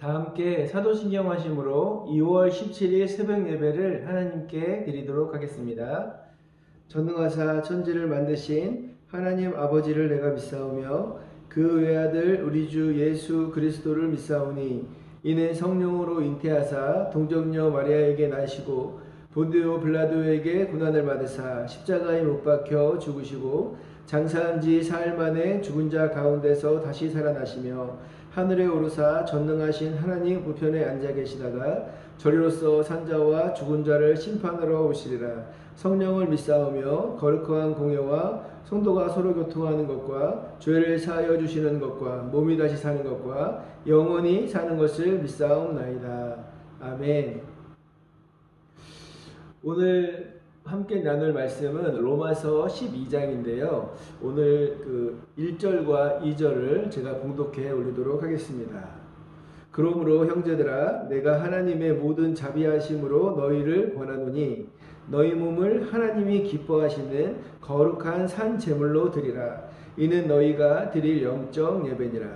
다 함께 사도신경 하심으로 2월 17일 새벽 예배를 하나님께 드리도록 하겠습니다. 전능하사 천지를 만드신 하나님 아버지를 내가 믿사오며 그 외아들 우리 주 예수 그리스도를 믿사오니 이는 성령으로 잉태하사 동정녀 마리아에게 나시고 본디오 빌라도에게 고난을 받으사 십자가에 못 박혀 죽으시고 장사한 지 사흘 만에 죽은 자 가운데서 다시 살아나시며 하늘에 오르사 전능하신 하나님 우편에 앉아 계시다가 저리로서 산자와 죽은 자를 심판하러 오시리라. 성령을 믿사오며 거룩한 공예와 성도가 서로 교통하는 것과 죄를 사하여 주시는 것과 몸이 다시 사는 것과 영원히 사는 것을 믿사옵나이다. 아멘. 오늘 함께 나눌 말씀은 로마서 12장인데요. 오늘 1절과 2절을 제가 봉독해 올리도록 하겠습니다. 그러므로 형제들아 내가 하나님의 모든 자비하심으로 너희를 권하노니 너희 몸을 하나님이 기뻐하시는 거룩한 산 제물로 드리라. 이는 너희가 드릴 영적 예배니라.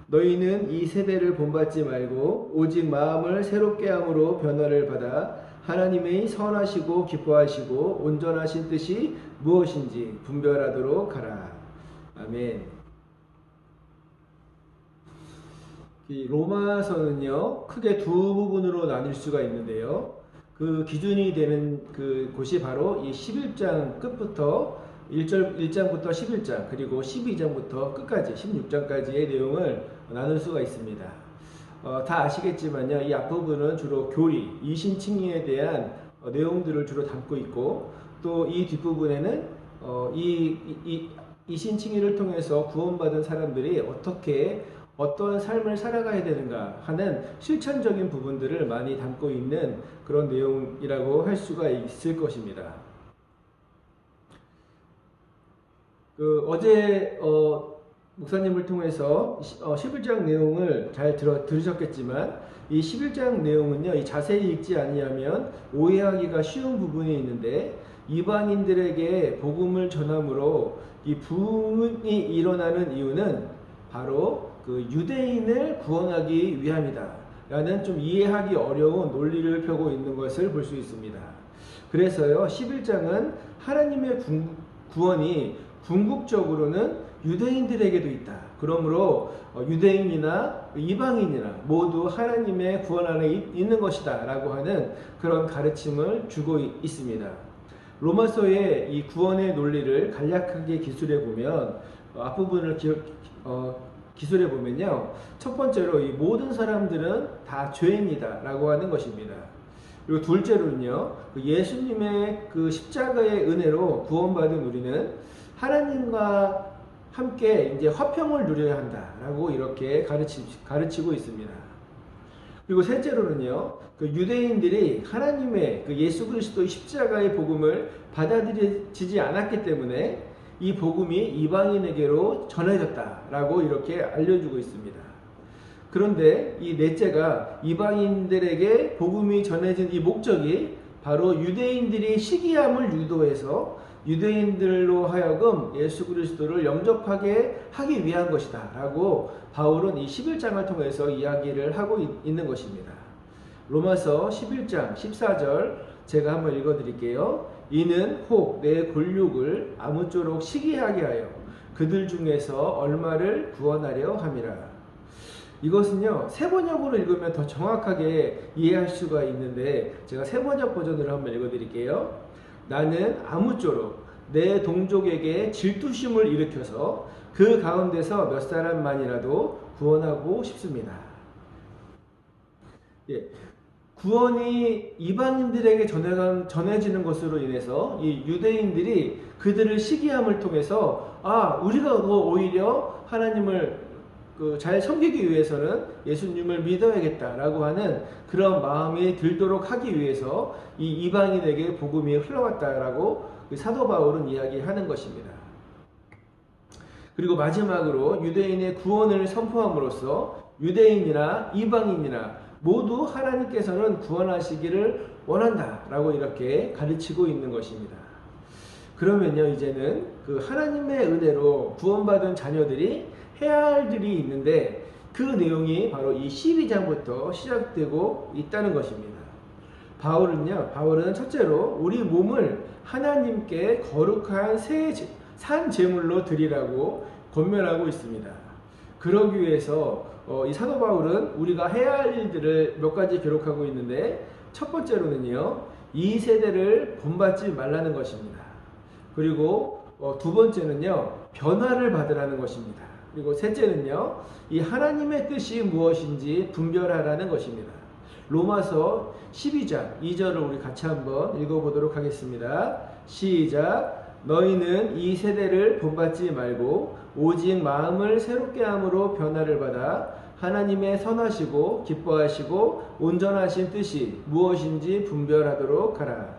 너희는 이 세대를 본받지 말고 오직 마음을 새롭게 함으로 변화를 받아 하나님의 선하시고 기뻐하시고 온전하신 뜻이 무엇인지 분별하도록 하라. 아멘. 이 로마서는요 크게 두 부분으로 나눌 수가 있는데요. 그 기준이 되는 그 곳이 바로 이 11장 끝부터 1장부터 11장 그리고 12장부터 끝까지 16장까지의 내용을 나눌 수가 있습니다. 다 아시겠지만요, 이 앞부분은 주로 교리, 이신칭의에 대한 내용들을 주로 담고 있고, 또 이 뒷부분에는 이신칭의를 통해서 구원받은 사람들이 어떻게 어떤 삶을 살아가야 되는가 하는 실천적인 부분들을 많이 담고 있는 그런 내용이라고 할 수가 있을 것입니다. 어제 목사님을 통해서 11장 내용을 잘 들으셨겠지만 이 11장 내용은요, 이 자세히 읽지 아니하면 오해하기가 쉬운 부분이 있는데 이방인들에게 복음을 전함으로 이 부흥이 일어나는 이유는 바로 그 유대인을 구원하기 위함이다 라는 좀 이해하기 어려운 논리를 펴고 있는 것을 볼 수 있습니다. 그래서요 11장은 하나님의 구원이 궁극적으로는 유대인들에게도 있다. 그러므로 유대인이나 이방인이나 모두 하나님의 구원 안에 있는 것이다 라고 하는 그런 가르침을 주고 있습니다. 로마서의 이 구원의 논리를 간략하게 기술해 보면 앞부분을 기술해 보면요, 첫 번째로 이 모든 사람들은 다 죄인이다 라고 하는 것입니다. 그리고 둘째로는요, 예수님의 그 십자가의 은혜로 구원받은 우리는 하나님과 함께 이제 화평을 누려야 한다라고 이렇게 가르치고 있습니다. 그리고 셋째로는요, 그 유대인들이 하나님의 그 예수 그리스도의 십자가의 복음을 받아들이지 않았기 때문에 이 복음이 이방인에게로 전해졌다라고 이렇게 알려주고 있습니다. 그런데 이 넷째가 이방인들에게 복음이 전해진 이 목적이 바로 유대인들이 시기함을 유도해서 유대인들로 하여금 예수 그리스도를 영접하게 하기 위한 것이다 라고 바울은 이 11장을 통해서 이야기를 하고 있는 것입니다. 로마서 11장 14절 제가 한번 읽어드릴게요. 이는 혹 내 골육을 아무쪼록 시기하게 하여 그들 중에서 얼마를 구원하려 함이라. 이것은요 세번역으로 읽으면 더 정확하게 이해할 수가 있는데 제가 세번역 버전으로 한번 읽어드릴게요. 나는 아무쪼록 내 동족에게 질투심을 일으켜서 그 가운데서 몇 사람만이라도 구원하고 싶습니다. 예, 구원이 이방인들에게 전해지는 것으로 인해서 이 유대인들이 그들을 시기함을 통해서 우리가 오히려 하나님을 잘 섬기기 위해서는 예수님을 믿어야겠다라고 하는 그런 마음이 들도록 하기 위해서 이 이방인에게 복음이 흘러갔다라고 사도 바울은 이야기하는 것입니다. 그리고 마지막으로 유대인의 구원을 선포함으로써 유대인이나 이방인이나 모두 하나님께서는 구원하시기를 원한다라고 이렇게 가르치고 있는 것입니다. 그러면요, 이제는 그 하나님의 은혜로 구원받은 자녀들이 해야 할 일이 있는데 그 그 내용이 바로 이 12장부터 시작되고 있다는 것입니다. 바울은 첫째로 우리 몸을 하나님께 거룩한 산 제물로 드리라고 권면하고 있습니다. 그러기 위해서 이 사도 바울은 우리가 해야 할 일들을 몇 가지 기록하고 있는데, 첫 번째로는요, 이 세대를 본받지 말라는 것입니다. 그리고 두 번째는요, 변화를 받으라는 것입니다. 그리고 셋째는요, 이 하나님의 뜻이 무엇인지 분별하라는 것입니다. 로마서 12장 2절을 우리 같이 한번 읽어보도록 하겠습니다. 시작. 너희는 이 세대를 본받지 말고 오직 마음을 새롭게 함으로 변화를 받아 하나님의 선하시고 기뻐하시고 온전하신 뜻이 무엇인지 분별하도록 하라.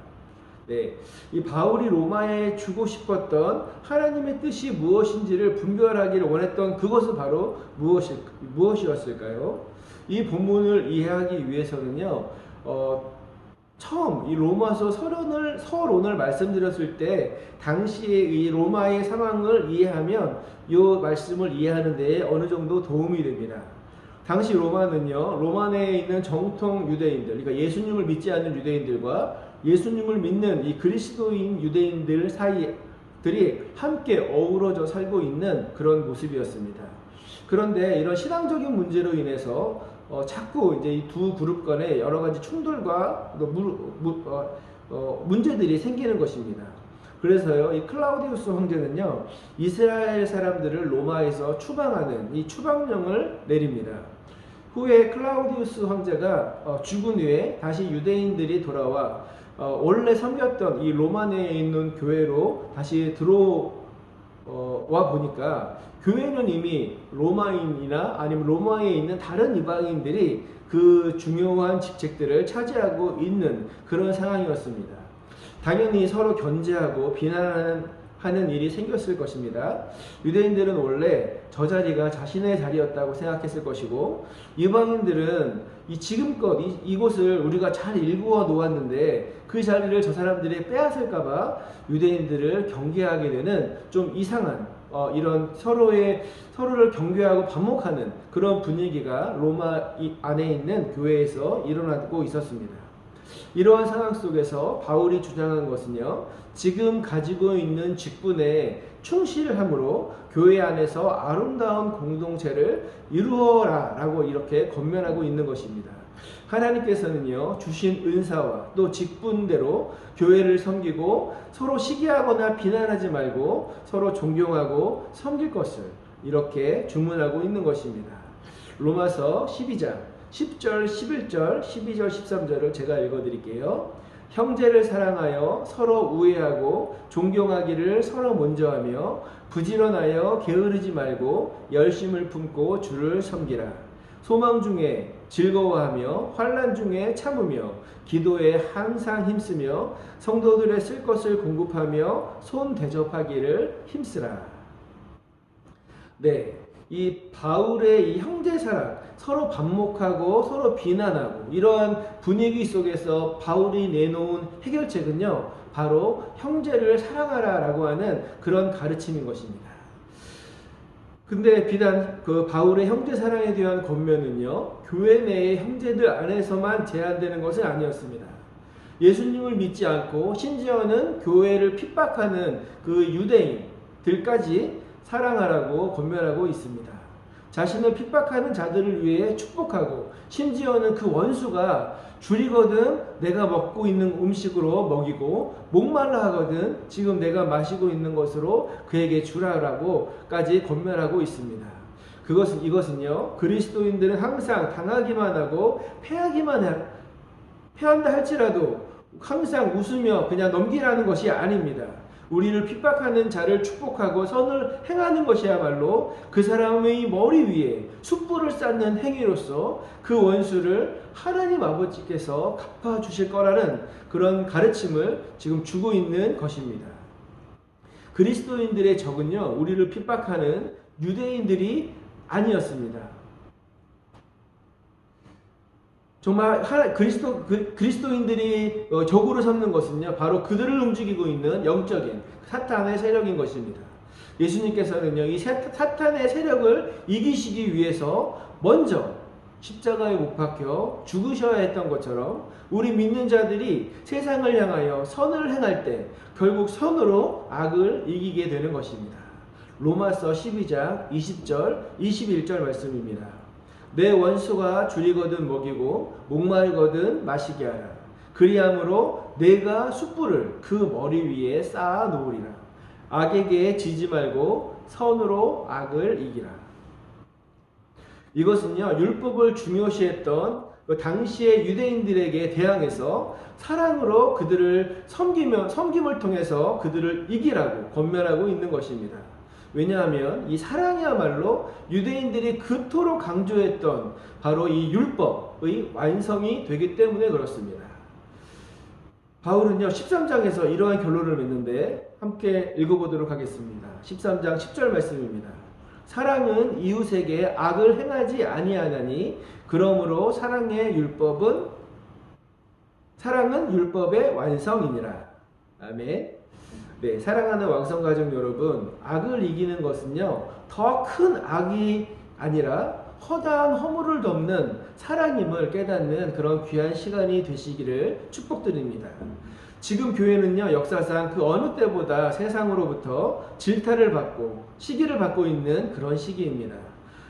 네, 이 바울이 로마에 주고 싶었던 하나님의 뜻이 무엇인지를 분별하기를 원했던 그것은 바로 무엇이었을까요? 이 본문을 이해하기 위해서는요, 처음 이 로마서 서론을 말씀드렸을 때 당시의 이 로마의 상황을 이해하면 이 말씀을 이해하는 데 어느 정도 도움이 됩니다. 당시 로마는요, 로마 내에 있는 정통 유대인들, 그러니까 예수님을 믿지 않는 유대인들과 예수님을 믿는 이 그리스도인 유대인들 사이들이 함께 어우러져 살고 있는 그런 모습이었습니다. 그런데 이런 신앙적인 문제로 인해서 자꾸 이제 이 두 그룹 간에 여러 가지 충돌과 문제들이 생기는 것입니다. 그래서요, 이 클라우디우스 황제는요, 이스라엘 사람들을 로마에서 추방하는 이 추방령을 내립니다. 후에 클라우디우스 황제가 죽은 후에 다시 유대인들이 돌아와 원래 섬겼던 이 로마 내에 있는 교회로 다시 들어와 보니까 교회는 이미 로마인이나 아니면 로마에 있는 다른 이방인들이 그 중요한 직책들을 차지하고 있는 그런 상황이었습니다. 당연히 서로 견제하고 비난하는 일이 생겼을 것입니다. 유대인들은 원래 저 자리가 자신의 자리였다고 생각했을 것이고, 이방인들은 지금껏 이곳을 우리가 잘 일구어 놓았는데 그 자리를 저 사람들이 빼앗을까봐 유대인들을 경계하게 되는 좀 이상한 이런 서로를 경계하고 반목하는 그런 분위기가 로마 안에 있는 교회에서 일어나고 있었습니다. 이러한 상황 속에서 바울이 주장한 것은요, 지금 가지고 있는 직분에 충실함으로 교회 안에서 아름다운 공동체를 이루어라 라고 이렇게 권면하고 있는 것입니다. 하나님께서는요, 주신 은사와 또 직분대로 교회를 섬기고 서로 시기하거나 비난하지 말고 서로 존경하고 섬길 것을 이렇게 주문하고 있는 것입니다. 로마서 12장 10절, 11절, 12절, 13절을 제가 읽어드릴게요. 형제를 사랑하여 서로 우애하고 존경하기를 서로 먼저 하며 부지런하여 게으르지 말고 열심을 품고 주를 섬기라. 소망 중에 즐거워하며 환난 중에 참으며 기도에 항상 힘쓰며 성도들의 쓸 것을 공급하며 손 대접하기를 힘쓰라. 네, 이 바울의 이 형제사랑, 서로 반목하고 서로 비난하고 이러한 분위기 속에서 바울이 내놓은 해결책은요, 바로 형제를 사랑하라 라고 하는 그런 가르침인 것입니다. 근데 비단 그 바울의 형제사랑에 대한 권면은요, 교회 내의 형제들 안에서만 제한되는 것은 아니었습니다. 예수님을 믿지 않고 심지어는 교회를 핍박하는 그 유대인들까지 사랑하라고 권면하고 있습니다. 자신을 핍박하는 자들을 위해 축복하고 심지어는 그 원수가 줄이거든 내가 먹고 있는 음식으로 먹이고 목말라 하거든 지금 내가 마시고 있는 것으로 그에게 주라라고까지 권면하고 있습니다. 이것은요, 그리스도인들은 항상 당하기만 하고 패한다 할지라도 항상 웃으며 그냥 넘기라는 것이 아닙니다. 우리를 핍박하는 자를 축복하고 선을 행하는 것이야말로 그 사람의 머리 위에 숯불을 쌓는 행위로서 그 원수를 하나님 아버지께서 갚아주실 거라는 그런 가르침을 지금 주고 있는 것입니다. 그리스도인들의 적은요, 우리를 핍박하는 유대인들이 아니었습니다. 정말 그리스도인들이 적으로 삼는 것은요, 바로 그들을 움직이고 있는 영적인 사탄의 세력인 것입니다. 예수님께서는요, 이 사탄의 세력을 이기시기 위해서 먼저 십자가에 못 박혀 죽으셔야 했던 것처럼 우리 믿는 자들이 세상을 향하여 선을 행할 때 결국 선으로 악을 이기게 되는 것입니다. 로마서 12장 20절 21절 말씀입니다. 내 원수가 줄이거든 먹이고 목마르거든 마시게 하라. 그리함으로 내가 숯불을 그 머리 위에 쌓아 놓으리라. 악에게 지지 말고 선으로 악을 이기라. 이것은요, 율법을 중요시했던 그 당시의 유대인들에게 대항해서 사랑으로 그들을 섬김을 통해서 그들을 이기라고 권면하고 있는 것입니다. 왜냐하면 이 사랑이야말로 유대인들이 그토록 강조했던 바로 이 율법의 완성이 되기 때문에 그렇습니다. 바울은요, 13장에서 이러한 결론을 맺는데 함께 읽어보도록 하겠습니다. 13장 10절 말씀입니다. 사랑은 이웃에게 악을 행하지 아니하나니 그러므로 사랑은 율법의 완성이니라. 아멘. 네, 사랑하는 왕성가족 여러분, 악을 이기는 것은요, 더 큰 악이 아니라 허다한 허물을 덮는 사랑임을 깨닫는 그런 귀한 시간이 되시기를 축복드립니다. 지금 교회는요, 역사상 그 어느 때보다 세상으로부터 질타를 받고 시기를 받고 있는 그런 시기입니다.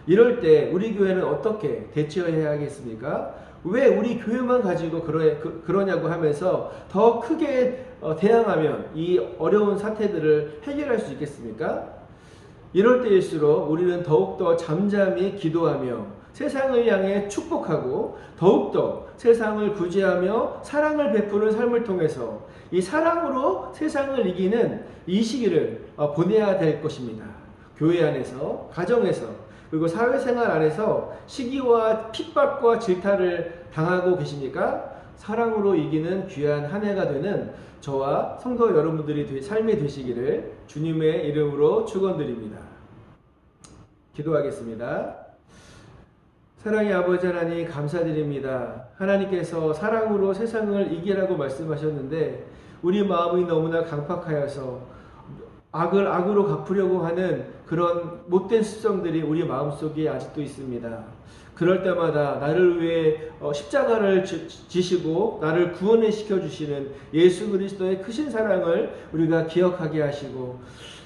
이럴 때 우리 교회는 어떻게 대처해야 하겠습니까? 왜 우리 교회만 가지고 그러냐고 하면서 더 크게 대항하면 이 어려운 사태들을 해결할 수 있겠습니까? 이럴 때일수록 우리는 더욱더 잠잠히 기도하며 세상을 향해 축복하고 더욱더 세상을 구제하며 사랑을 베푸는 삶을 통해서 이 사랑으로 세상을 이기는 이 시기를 보내야 될 것입니다. 교회 안에서, 가정에서, 그리고 사회생활 안에서 시기와 핍박과 질타를 당하고 계십니까? 사랑으로 이기는 귀한 한 해가 되는 저와 성도 여러분들이 삶이 되시기를 주님의 이름으로 축원드립니다. 기도하겠습니다. 사랑의 아버지 하나님 감사드립니다. 하나님께서 사랑으로 세상을 이기라고 말씀하셨는데 우리 마음이 너무나 강팍하여서 악을 악으로 갚으려고 하는 그런 못된 습성들이 우리 마음속에 아직도 있습니다. 그럴 때마다 나를 위해 십자가를 지시고 나를 구원을 시켜주시는 예수 그리스도의 크신 사랑을 우리가 기억하게 하시고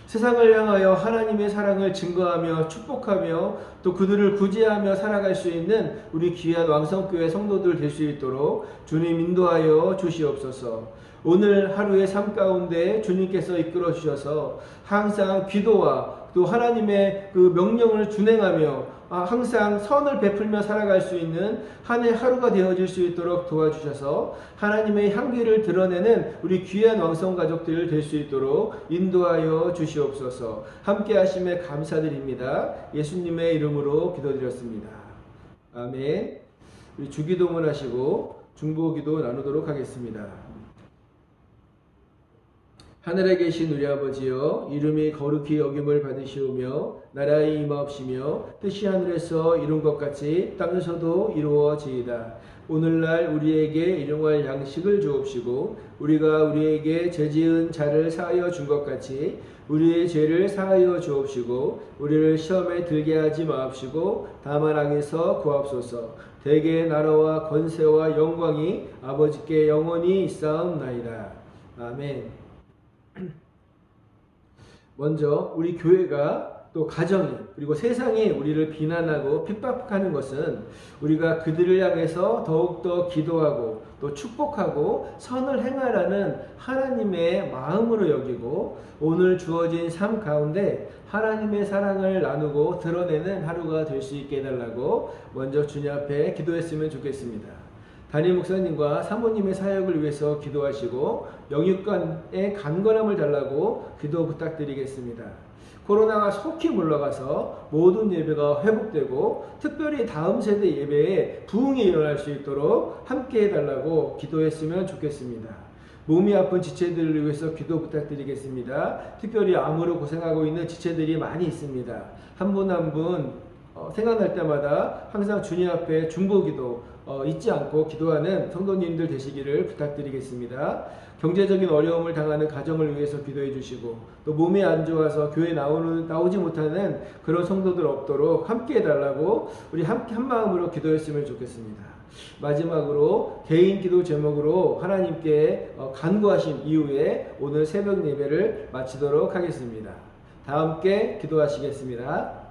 세상을 향하여 하나님의 사랑을 증거하며 축복하며 또 그들을 구제하며 살아갈 수 있는 우리 귀한 왕성교회 성도들 될 수 있도록 주님 인도하여 주시옵소서. 오늘 하루의 삶 가운데 주님께서 이끌어 주셔서 항상 기도와 또 하나님의 그 명령을 준행하며 항상 선을 베풀며 살아갈 수 있는 한 해 하루가 되어질 수 있도록 도와주셔서 하나님의 향기를 드러내는 우리 귀한 왕성 가족들 될 수 있도록 인도하여 주시옵소서. 함께 하심에 감사드립니다. 예수님의 이름으로 기도드렸습니다. 아멘. 우리 주기도문 하시고 중보기도 나누도록 하겠습니다. 하늘에 계신 우리 아버지여, 이름이 거룩히 여김을 받으시오며 나라의 임하옵시며 뜻이 하늘에서 이룬 것 같이 땅에서도 이루어지이다. 오늘날 우리에게 일용할 양식을 주옵시고 우리가 우리에게 죄지은 자를 사하여 준 것 같이 우리의 죄를 사하여 주옵시고 우리를 시험에 들게 하지 마옵시고 다만 악에서 구하옵소서. 대개 나라와 권세와 영광이 아버지께 영원히 있사옵나이다. 아멘. 먼저 우리 교회가 또 가정이 그리고 세상이 우리를 비난하고 핍박하는 것은 우리가 그들을 향해서 더욱더 기도하고 또 축복하고 선을 행하라는 하나님의 마음으로 여기고 오늘 주어진 삶 가운데 하나님의 사랑을 나누고 드러내는 하루가 될 수 있게 해달라고 먼저 주님 앞에 기도했으면 좋겠습니다. 담임 목사님과 사모님의 사역을 위해서 기도하시고 영육간의 강건함을 달라고 기도 부탁드리겠습니다. 코로나가 속히 물러가서 모든 예배가 회복되고 특별히 다음 세대 예배에 부흥이 일어날 수 있도록 함께 해달라고 기도했으면 좋겠습니다. 몸이 아픈 지체들을 위해서 기도 부탁드리겠습니다. 특별히 암으로 고생하고 있는 지체들이 많이 있습니다. 한 분 한 분 생각날 때마다 항상 주님 앞에 중보기도 잊지 않고 기도하는 성도님들 되시기를 부탁드리겠습니다. 경제적인 어려움을 당하는 가정을 위해서 기도해 주시고, 또 몸이 안 좋아서 교회 나오지 못하는 그런 성도들 없도록 함께 해달라고 우리 함께 한 마음으로 기도했으면 좋겠습니다. 마지막으로 개인 기도 제목으로 하나님께 간구하신 이후에 오늘 새벽 예배를 마치도록 하겠습니다. 다 함께 기도하시겠습니다.